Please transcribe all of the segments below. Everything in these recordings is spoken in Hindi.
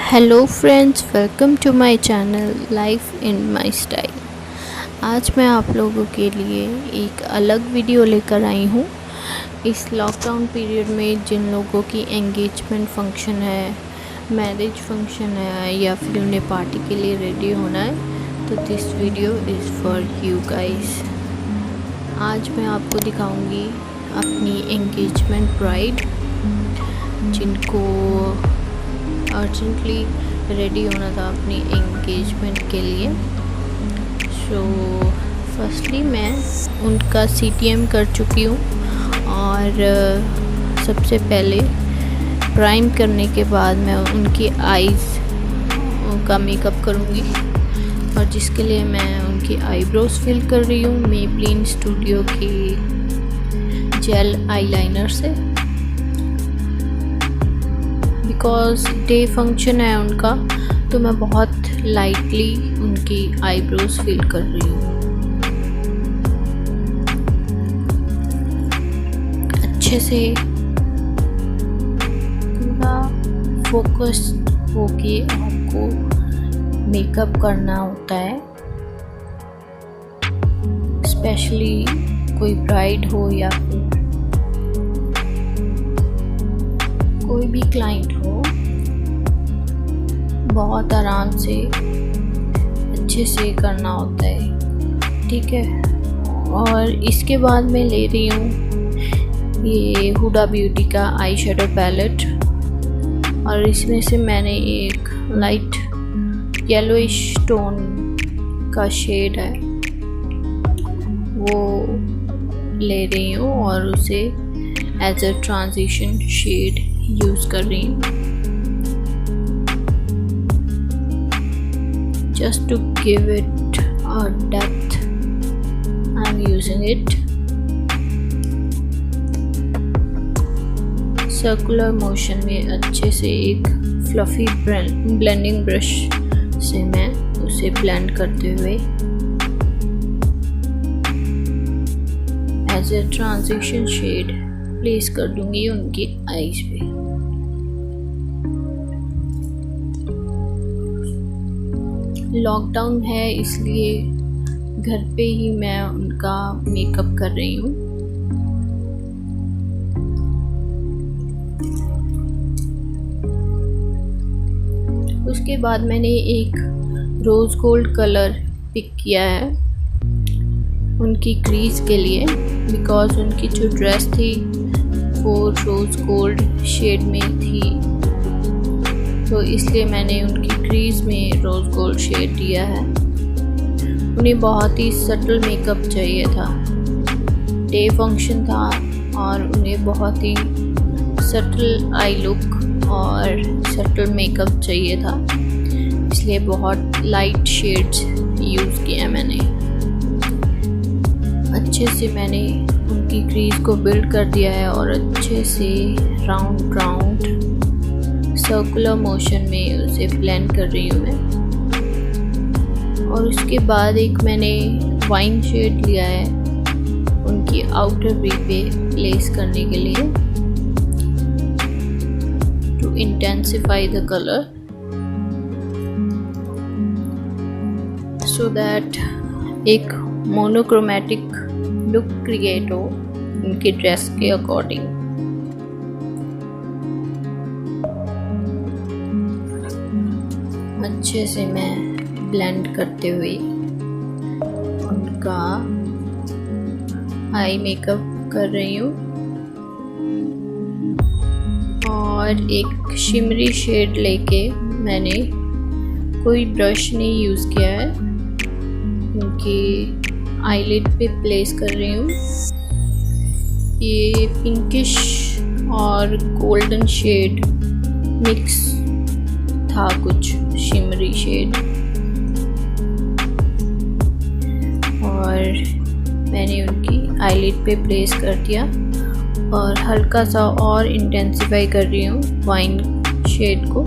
Hello friends, welcome to my channel life in my style. आज मैं आप लोगों के लिए एक अलग वीडियो लेकर आई हूँ। इस लॉकडाउन पीरियड में जिन लोगों की एंगेजमेंट फंक्शन है, मैरिज फंक्शन है या फिर उन्हें पार्टी के लिए रेडी होना है, तो this video is for you guys. आज मैं आपको दिखाऊंगी अपनी एंगेजमेंट ब्राइड जिनको अर्जेंटली रेडी होना था अपनी एंगेजमेंट के लिए। सो फर्स्टली मैं उनका CTM कर चुकी हूँ और सबसे पहले प्राइम करने के बाद मैं उनकी आईज़ का मेकअप करूँगी और जिसके लिए मैं उनकी आईब्रोज फिल कर रही हूँ मेबलिन स्टूडियो की जेल आईलाइनर से। बिकॉज डे फंक्शन है उनका, तो मैं बहुत लाइटली उनकी आईब्रोज फिल कर रही हूँ। अच्छे से पूरा फोकस होके आपको मेकअप करना होता है, स्पेशली कोई ब्राइड हो या फिर कोई भी क्लाइंट हो। बहुत आराम से अच्छे से करना होता है, ठीक है। और इसके बाद मैं ले रही हूँ ये हुडा ब्यूटी का आई शेडो पैलेट और इसमें से मैंने एक लाइट येलोइश टोन का शेड है वो ले रही हूँ और उसे as a transition shade use कर रही हूँ, just to give it a depth I'm using it। Circular motion में अच्छे से एक फ्लफी ब्लेंडिंग ब्रश से मैं उसे ब्लेंड करते हुए as a transition shade place कर दूंगी उनकी आईज पे। लॉकडाउन है इसलिए घर पे ही मैं उनका मेकअप कर रही हूँ। उसके बाद मैंने एक रोज़ गोल्ड कलर पिक किया है उनकी क्रीज के लिए, बिकॉज उनकी जो ड्रेस थी वो रोज़ गोल्ड शेड में थी, तो इसलिए मैंने उनकी क्रीज में रोज़ गोल्ड शेड दिया है। उन्हें बहुत ही सटल मेकअप चाहिए था, डे फंक्शन था और उन्हें बहुत ही सटल आई लुक और सटल मेकअप चाहिए था, इसलिए बहुत लाइट शेड्स यूज़ किया मैंने। अच्छे से मैंने उनकी क्रीज को बिल्ड कर दिया है और अच्छे से राउंड सर्कुलर मोशन में उसे ब्लेंड कर रही हूँ मैं। और उसके बाद एक मैंने वाइन शेड लिया है उनकी आउटर वी पे प्लेस करने के लिए to intensify the colour, so that एक मोनोक्रोमैटिक लुक क्रिएट हो उनकी ड्रेस के अकॉर्डिंग। अच्छे से मैं ब्लेंड करते हुए उनका आई मेकअप कर रही हूँ और एक शिमरी शेड लेके मैंने कोई ब्रश नहीं यूज़ किया है, उनकी आईलिड पे प्लेस कर रही हूँ। ये पिंकिश और गोल्डन शेड मिक्स था, कुछ शिमरी शेड, और मैंने उनकी आईलिड पे प्लेस कर दिया और हल्का सा और इंटेंसिफाई कर रही हूँ वाइन शेड को।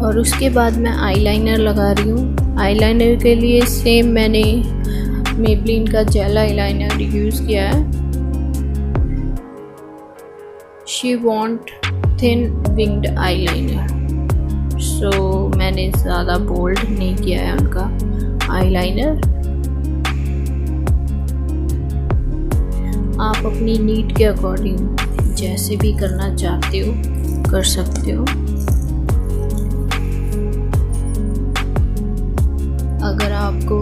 और उसके बाद मैं आईलाइनर लगा रही हूँ। आईलाइनर के लिए सेम मैंने मेबलिन का जेल आईलाइनर यूज़ किया है। She want thin winged eyeliner, so मैंने ज़्यादा बोल्ड नहीं किया है उनका आईलाइनर। आप अपनी नीड के अकॉर्डिंग जैसे भी करना चाहते हो कर सकते हो। अगर आपको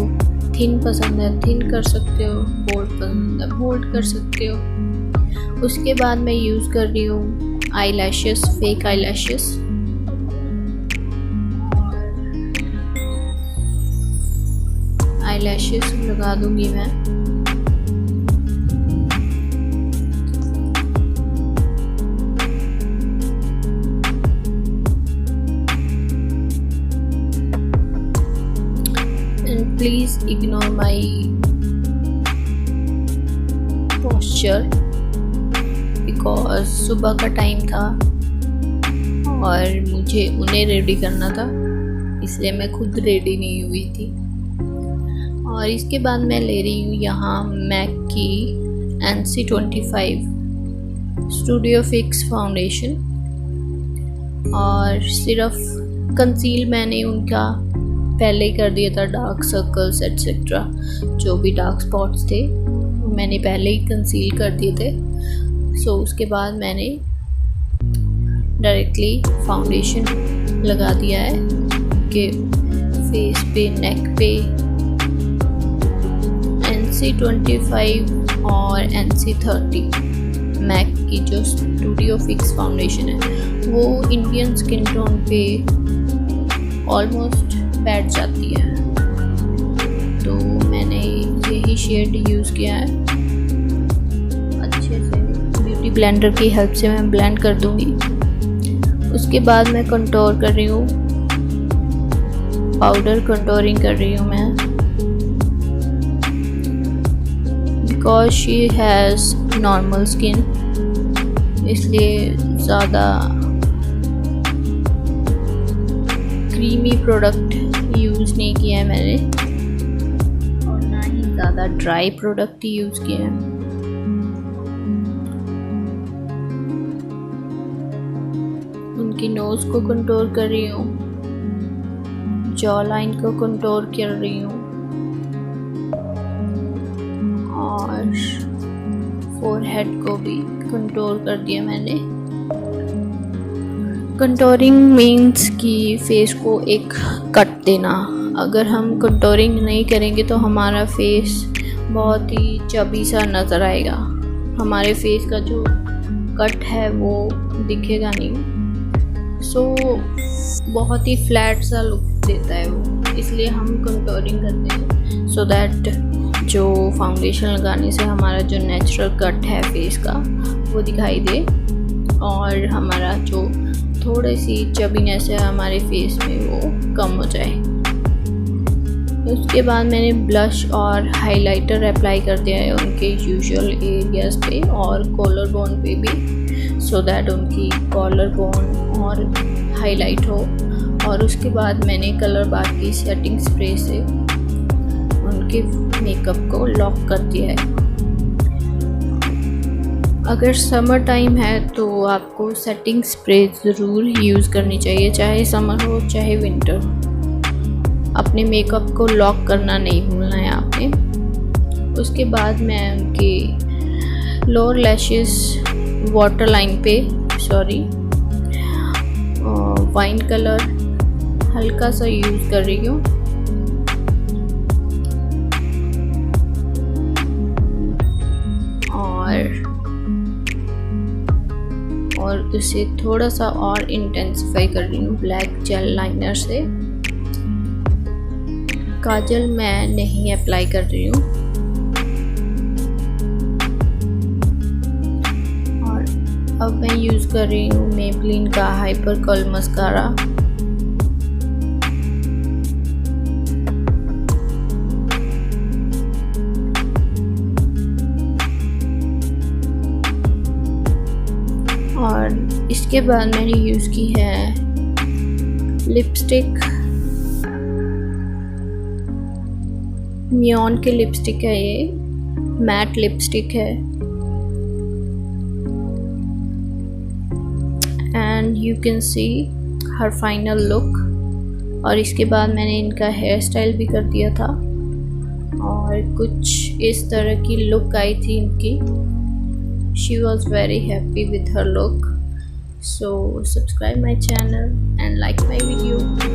थिन पसंद है थिन कर सकते हो, बोल्ड पसंद है बोल्ड कर सकते हो। उसके बाद मैं यूज़ कर रही हूँ eyelashes, fake eyelashes. Eyelashes लगा दूंगी मैं। And please ignore my posture because सुबह का टाइम था और मुझे उन्हें रेडी करना था, इसलिए मैं खुद रेडी नहीं हुई थी। और इसके बाद मैं ले रही हूँ यहाँ मैक की NC25 स्टूडियो फिक्स फाउंडेशन। और सिर्फ कंसील मैंने उनका पहले ही कर दिया था, डार्क सर्कल्स एट्सेट्रा जो भी डार्क स्पॉट्स थे मैंने पहले ही कंसील कर दिए थे। सो उसके बाद मैंने डायरेक्टली फाउंडेशन लगा दिया है कि फेस पे, नेक पे। NC25 और NC30 मैक की जो स्टूडियो फिक्स फाउंडेशन है वो इंडियन स्किन टोन पे ऑलमोस्ट बैठ जाती है, तो मैंने यही शेड यूज़ किया है। अच्छे से ब्यूटी ब्लेंडर की हेल्प से मैं ब्लेंड कर दूंगी। उसके बाद मैं कंटोर कर रही हूँ, पाउडर कंटोरिंग कर रही हूँ मैं। Because she has normal skin, इसलिए ज़्यादा क्रीमी प्रोडक्ट यूज़ नहीं किया है मैंने और ना ही ज़्यादा ड्राई प्रोडक्ट यूज़ किया है। उनकी नोज़ को कंटोर कर रही हूँ, जॉ लाइन को कंटोर कर रही हूँ और फोरहेड को भी कंटोर कर दिया मैंने। कंटोरिंग मीन्स कि फेस को एक कट देना। अगर हम कंटोरिंग नहीं करेंगे तो हमारा फेस बहुत ही चबी सा नज़र आएगा, हमारे फेस का जो कट है वो दिखेगा नहीं। सो बहुत ही फ्लैट सा लुक देता है वो, इसलिए हम कंटोरिंग करते हैं सो दैट जो फाउंडेशन लगाने से हमारा जो नेचुरल कट है फेस का वो दिखाई दे और हमारा जो थोड़ी सी चबीनेस है हमारे फेस में वो कम हो जाए। उसके बाद मैंने ब्लश और हाइलाइटर अप्लाई कर दिया है उनके यूजुअल एरियाज़ पे और कॉलर बोन पे भी, सो दैट उनकी कॉलर बोन और हाईलाइट हो। और उसके बाद मैंने कलर बार की सेटिंग स्प्रे से उनके मेकअप को लॉक कर दिया है। अगर समर टाइम है तो आपको सेटिंग स्प्रे ज़रूर यूज़ करनी चाहिए, चाहे समर हो चाहे विंटर। अपने मेकअप को लॉक करना नहीं भूलना है आपने। उसके बाद मैं उनके लोअर लैशेस वाटर लाइन पे वाइन कलर हल्का सा यूज़ कर रही हूँ और उसे थोड़ा सा और इंटेंसिफाई कर रही हूँ ब्लैक जेल लाइनर से। काजल मैं नहीं अप्लाई कर रही हूँ और अब मैं यूज़ कर रही हूँ मेबलिन का हाइपर कर्ल मस्कारा। और इसके बाद मैंने यूज़ की है लिपस्टिक। नियॉन की लिपस्टिक है, ये मैट लिपस्टिक है। And you can see her final look. और इसके बाद मैंने इनका हेयर स्टाइल भी कर दिया था और कुछ इस तरह की लुक आई थी इनकी। She was very happy with her look. So subscribe my channel and like my video.